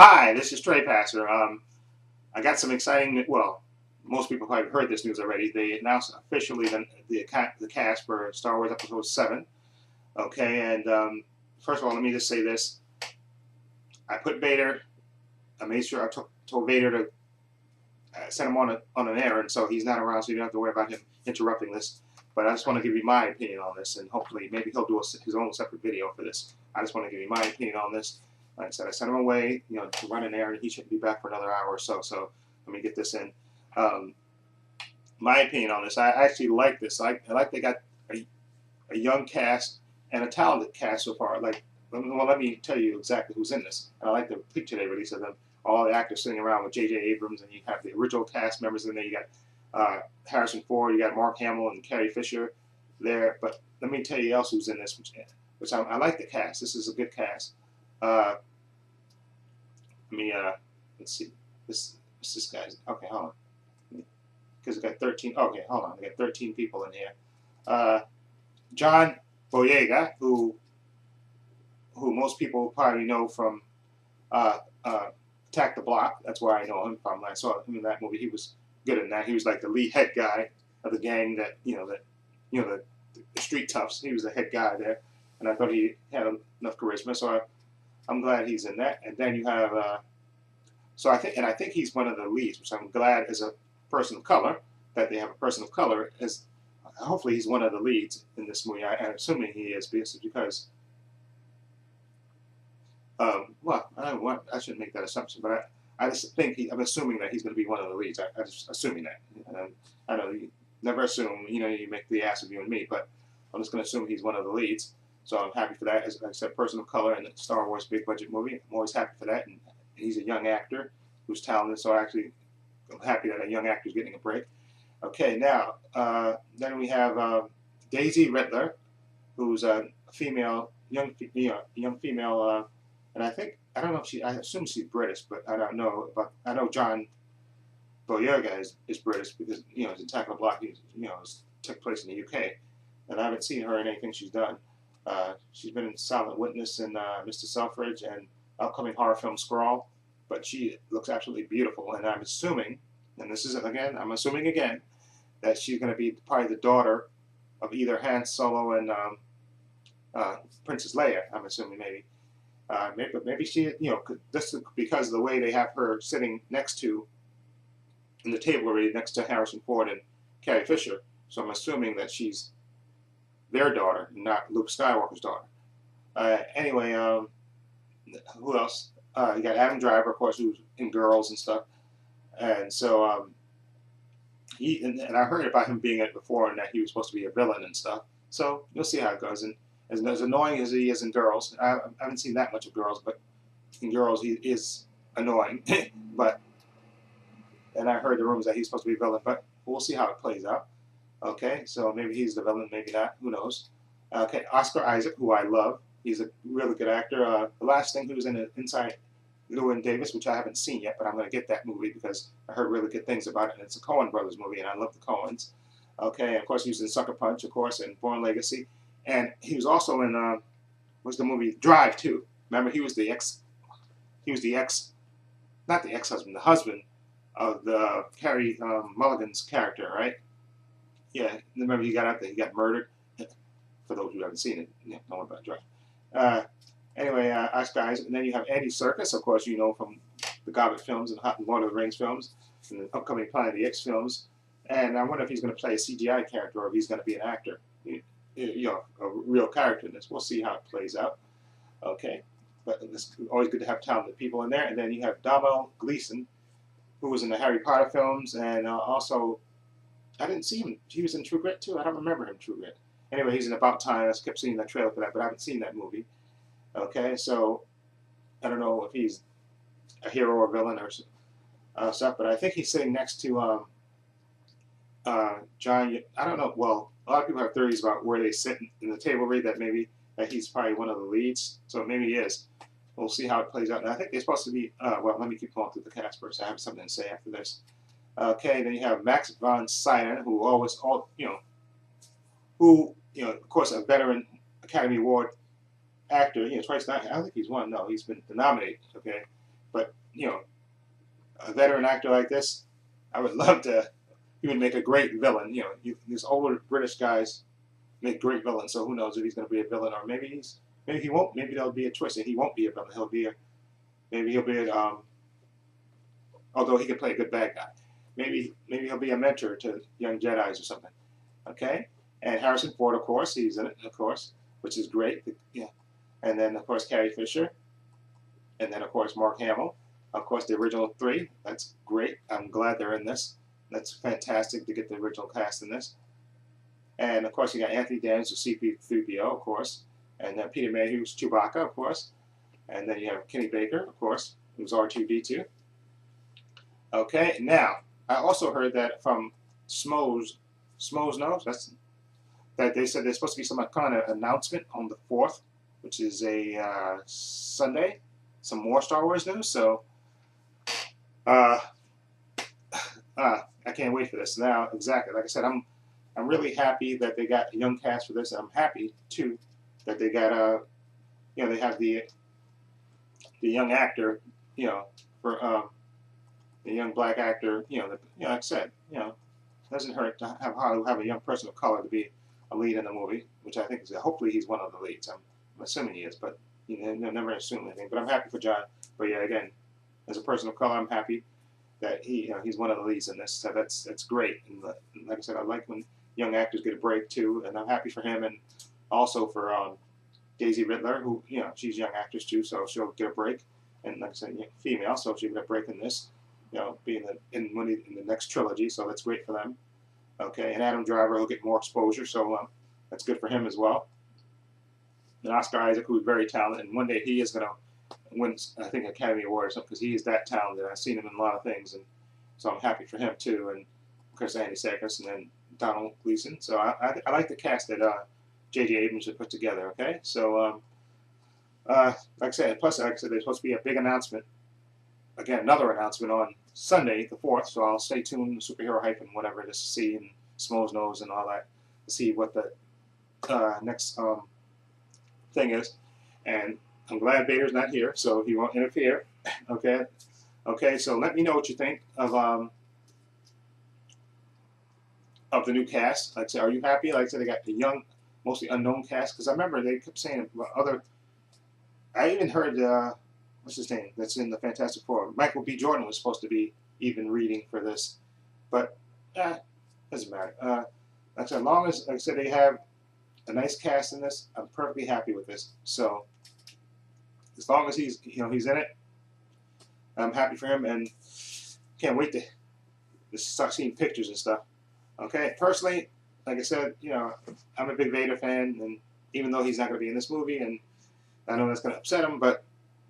Hi, this is trepacer. I got some exciting. Well, most people probably heard this news already. They announced officially the cast for Star Wars Episode 7. Okay, and first of all, let me just say this: I put Vader. I made sure told Vader to send him on an errand, so he's not around, so you don't have to worry about him interrupting this. But I just want to give you my opinion on this, and hopefully, maybe he'll do his own separate video for this. I just want to give you my opinion on this. Like I said, I sent him away, to run an errand. He should be back for another hour or so. So let me get this in. Um, my opinion on this, I actually like this. I like they got a young cast and a talented cast so far. Like, let me tell you exactly who's in this. And I like the picture they released of them. All the actors sitting around with J.J. Abrams, and you have the original cast members in there. You got Harrison Ford, you got Mark Hamill and Carrie Fisher there. But let me tell you else who's in this, which I like the cast. This is a good cast. Let's see. This guy's okay. Hold on, because I got 13. Okay, hold on. I got 13 people in here. John Boyega, who most people probably know from Attack the Block. That's where I know him from. I saw him in that movie. He was good in that. He was like the lead head guy of the gang the street toughs. He was the head guy there, and I thought he had enough charisma. So I'm glad he's in that. And then you have so I think he's one of the leads, which I'm glad as a person of color that they have a person of color as hopefully he's one of the leads in this movie. I'm assuming he is because well, I shouldn't make that assumption, but I just think I'm assuming that he's going to be one of the leads. I'm just assuming that. I know you never assume, you make the ass of you and me, but I'm just going to assume he's one of the leads. So I'm happy for that. As I said, person of color in the Star Wars big budget movie. I'm always happy for that. And he's a young actor who's talented, so I'm happy that a young actor is getting a break. Okay, now, then we have Daisy Ridler, who's a female, young female, and I don't know if I assume she's British, but I don't know. But I know John Boyega is British because, it's Attack on the Block, took place in the UK, and I haven't seen her in anything she's done. She's been in Silent Witness and Mr. Selfridge and upcoming horror film Scrawl, but she looks absolutely beautiful, and I'm assuming, and this is again, I'm assuming again, that she's going to be probably the daughter of either Han Solo and Princess Leia. I'm assuming maybe she, this is because of the way they have her sitting next to in the table already next to Harrison Ford and Carrie Fisher. So I'm assuming that she's their daughter, not Luke Skywalker's daughter. Anyway, who else? You got Adam Driver, of course, who's in Girls and stuff. And so and I heard about him being in it before, and that he was supposed to be a villain and stuff. So you'll see how it goes. And as annoying as he is in Girls, I haven't seen that much of Girls, but in Girls he is annoying. And I heard the rumors that he's supposed to be a villain, but we'll see how it plays out. Okay, so maybe he's the villain, maybe not. Who knows? Okay, Oscar Isaac, who I love. He's a really good actor. The last thing he was in Inside Llewyn Davis, which I haven't seen yet, but I'm going to get that movie because I heard really good things about it. And it's a Coen Brothers movie, and I love the Coens. Okay, of course he was in Sucker Punch, of course, and Born Legacy, and he was also in what's the movie Drive too. Remember, he was the ex, not the ex-husband, the husband of the Carrie Mulligan's character, right? Yeah, remember he got out there, he got murdered. For those who haven't seen it, don't worry about Drive. Anyway, Oscar Isaac, and then you have Andy Serkis, of course, from the Goblet films and Lord of the Rings films, and the upcoming Planet of the Apes films. And I wonder if he's going to play a CGI character or if he's going to be an actor, a real character in this. We'll see how it plays out. Okay, but it's always good to have talented people in there. And then you have Domhnall Gleeson, who was in the Harry Potter films, and also I didn't see him. He was in True Grit too. I don't remember him in True Grit. Anyway, he's in About Time. I kept seeing that trailer for that, but I haven't seen that movie. Okay, so I don't know if he's a hero or villain or stuff, but I think he's sitting next to John. I don't know. Well, a lot of people have theories about where they sit in the table read that maybe that he's probably one of the leads. So maybe he is. We'll see how it plays out. And I think they're supposed to be. Well, let me keep going through the cast first. I have something to say after this. Okay, then you have Max von Sydow, who of course, a veteran Academy Award actor, twice not. I don't think he's won. No, he's been nominated. Okay, but a veteran actor like this, I would love to. He would make a great villain. These older British guys make great villains. So who knows if he's going to be a villain, or maybe he won't. Maybe there'll be a twist and he won't be a villain. Maybe he'll be although he can play a good bad guy. Maybe he'll be a mentor to young Jedi's or something. Okay, and Harrison Ford, of course, he's in it, of course, which is great. Yeah, and then of course Carrie Fisher, and then of course Mark Hamill. Of course, the original three. That's great. I'm glad they're in this. That's fantastic to get the original cast in this. And of course, you got Anthony Daniels as C-3PO, of course, and then Peter Mayhew's Chewbacca, of course, and then you have Kenny Baker, of course, who's R2-D2. Okay, now I also heard that from Smoes knows that they said there's supposed to be some kind of announcement on the 4th, which is a Sunday, some more Star Wars news. So I can't wait for this. Now, exactly like I said, I'm really happy that they got a young cast for this. I'm happy too that they got they have the young actor, for the young black actor, like I said, doesn't hurt to have a young person of color to be a lead in the movie, which I think is hopefully he's one of the leads. I'm assuming he is, but never assume anything. But I'm happy for John. But yeah, again, as a person of color, I'm happy that he's one of the leads in this. So that's great. And like I said, I like when young actors get a break too, and I'm happy for him, and also for Daisy Ridler, who she's a young actress too, so she'll get a break. And like I said, female, so she'll get a break in this. Being in the next trilogy, so that's great for them. Okay, and Adam Driver will get more exposure, so that's good for him as well. And Oscar Isaac, who's very talented, and one day he is going to win, I think, Academy Award or something, because he is that talented. I've seen him in a lot of things, and so I'm happy for him too. And of course, Andy Serkis, and then Donald Gleason. So I like the cast that J.J. Abrams had put together. Okay, so like I said, plus like I said, there's supposed to be a big announcement. Again, another announcement on Sunday, the 4th, so I'll stay tuned to Superhero Hype and whatever, just to see, and Smoes knows and all that, to see what the next thing is. And I'm glad Vader's not here, so he won't interfere. Okay, so let me know what you think of the new cast. Like I said, are you happy? Like I said, they got the young, mostly unknown cast, because I remember they kept saying about I even heard what's his name that's in the Fantastic Four? Michael B. Jordan was supposed to be even reading for this, but doesn't matter. Like I said, as long as, like I said, they have a nice cast in this, I'm perfectly happy with this. So as long as he's he's in it, I'm happy for him, and can't wait to start seeing pictures and stuff. Okay, personally, like I said, I'm a big Vader fan, and even though he's not going to be in this movie, and I know that's going to upset him, but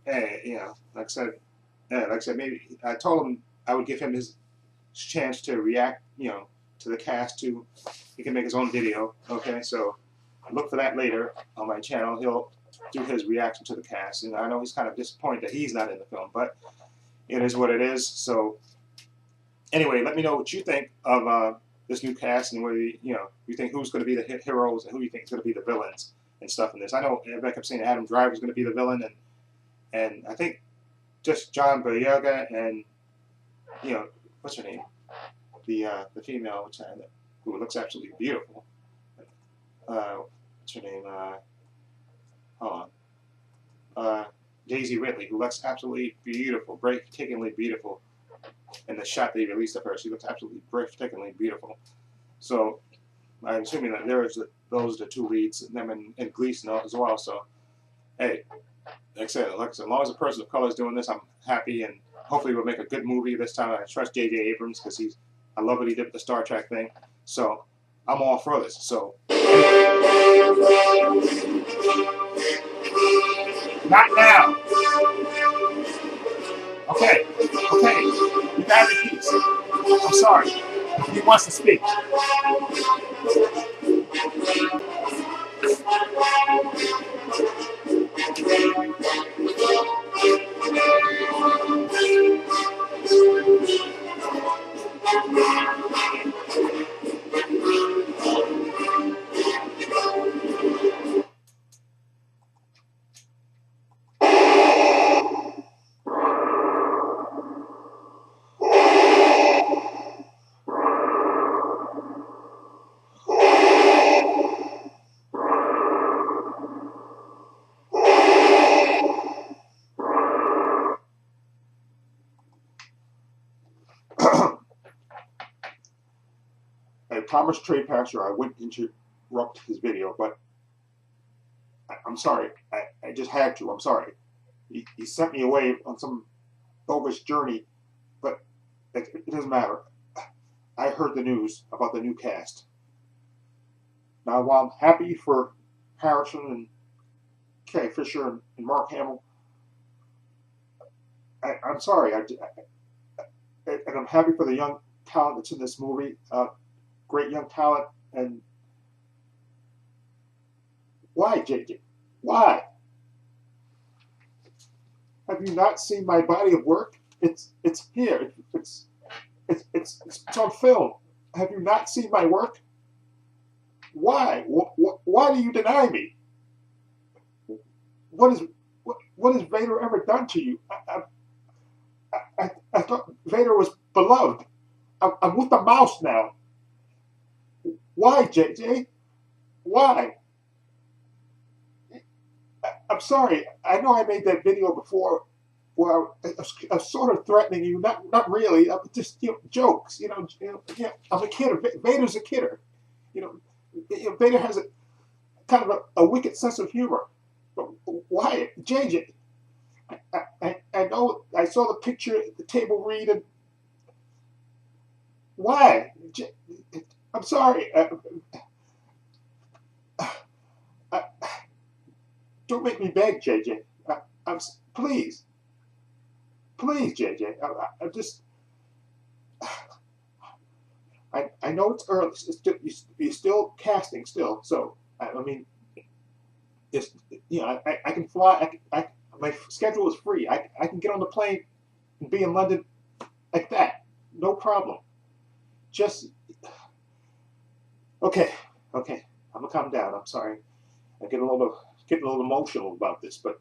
hey, like I said, maybe I told him I would give him his chance to react, to the cast too. He can make his own video. Okay, so look for that later on my channel. He'll do his reaction to the cast, and I know he's kind of disappointed that he's not in the film, but it is what it is. So anyway, let me know what you think of this new cast, and whether you think who's going to be the heroes and who you think is going to be the villains and stuff in this. I know everybody kept saying Adam Driver is going to be the villain, and I think just John Boyega and what's her name, the female who looks absolutely beautiful. What's her name? Hold on. Daisy Ridley, who looks absolutely beautiful, breathtakingly beautiful. In the shot they released of her, she looks absolutely breathtakingly beautiful. So I'm assuming that those are the two leads, them and Gleason as well. So hey, like I said, as long as a person of color is doing this, I'm happy, and hopefully we'll make a good movie this time. I trust J.J. Abrams, because I love what he did with the Star Trek thing. So I'm all for this. So not now. Okay, you guys are peace. I'm sorry. He wants to speak. Thomas Trepacer, I wouldn't interrupt his video, but I'm sorry. I just had to. I'm sorry. He sent me away on some bogus journey, but it doesn't matter. I heard the news about the new cast. Now, while I'm happy for Harrison and Carrie Fisher and Mark Hamill, I'm sorry. And I'm happy for the young talent that's in this movie. Great young talent. And why, JJ? Why? Have you not seen my body of work? It's here. It's on film. Have you not seen my work? Why? Why do you deny me? What has Vader ever done to you? I thought Vader was beloved. I'm with the mouse now. Why, JJ? Why? I'm sorry. I know I made that video before where I was sort of threatening you. Not really. Just jokes. I'm a kidder. Vader's a kidder. Vader has a kind of a wicked sense of humor. But why, JJ? I know. I saw the picture at the table read, and why? I'm sorry. Don't make me beg, JJ. Please, JJ. I just. I know it's early. You're still casting, still. So I mean, it's I can fly. My schedule is free. I can get on the plane and be in London like that. No problem. Just okay. I'm gonna calm down. I'm sorry. I getting a little emotional about this, but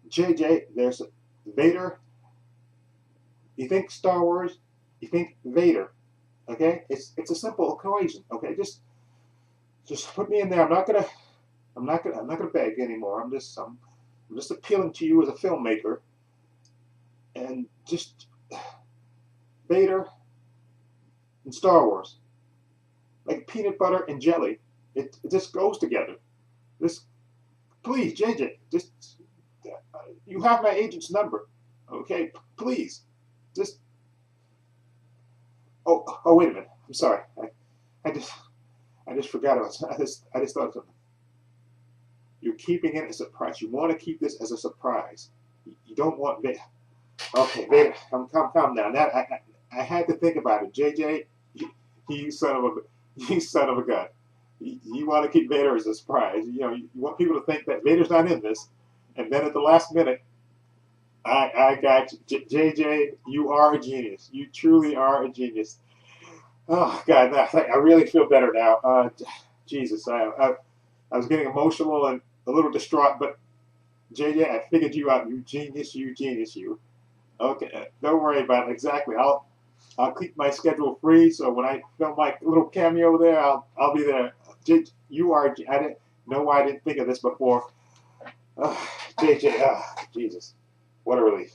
JJ, there's Vader. You think Star Wars, you think Vader. Okay, it's a simple equation. Okay, just put me in there. I'm not gonna beg anymore. I'm just appealing to you as a filmmaker, and just Vader and Star Wars, like peanut butter and jelly. It just goes together. Please, JJ, you have my agent's number. Okay, please, just. Oh, wait a minute. I'm sorry. I just forgot about. I just thought of something. You're keeping it as a surprise. You want to keep this as a surprise. You don't want Vader. Okay, Vader, calm down. I had to think about it. JJ, you son of a gun. You want to keep Vader as a surprise. You want people to think that Vader's not in this, and then at the last minute, I got you. JJ, you are a genius. You truly are a genius. Oh God, I really feel better now. Jesus, I was getting emotional and a little distraught, but JJ, I figured you out. You genius. You. Okay, don't worry about it. Exactly. I'll keep my schedule free, so when I film my little cameo there, I'll be there. You are. I didn't know why I didn't think of this before. JJ, Jesus, what a relief.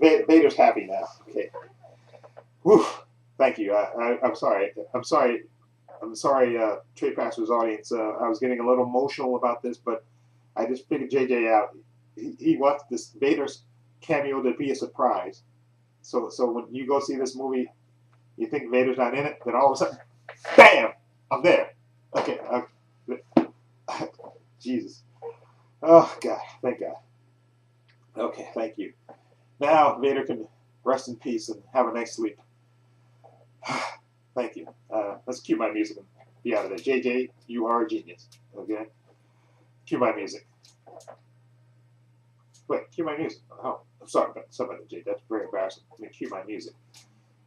Vader's happy now. Okay. Whew. Thank you. I'm sorry. Trepacer's audience. I was getting a little emotional about this, but I just figured JJ out. He wants this Vader's cameo to be a surprise. So when you go see this movie, you think Vader's not in it, then all of a sudden, bam! I'm there. Okay. Jesus. Oh God. Thank God. Okay. Thank you. Now Vader can rest in peace and have a nice sleep. Thank you. Let's cue my music and be out of there. JJ, you are a genius. Okay? Cue my music. Wait, cue my music. Oh, I'm sorry about that, Jay. That's very embarrassing. I mean, cue my music.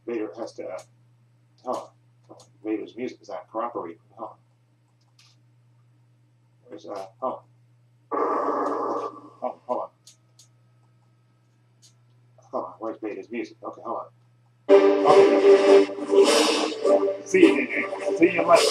Vader has to. Vader's music is not cooperating. Where's hold on. Where's Vader's music? Okay, hold on. Okay. See you, JJ. See you later.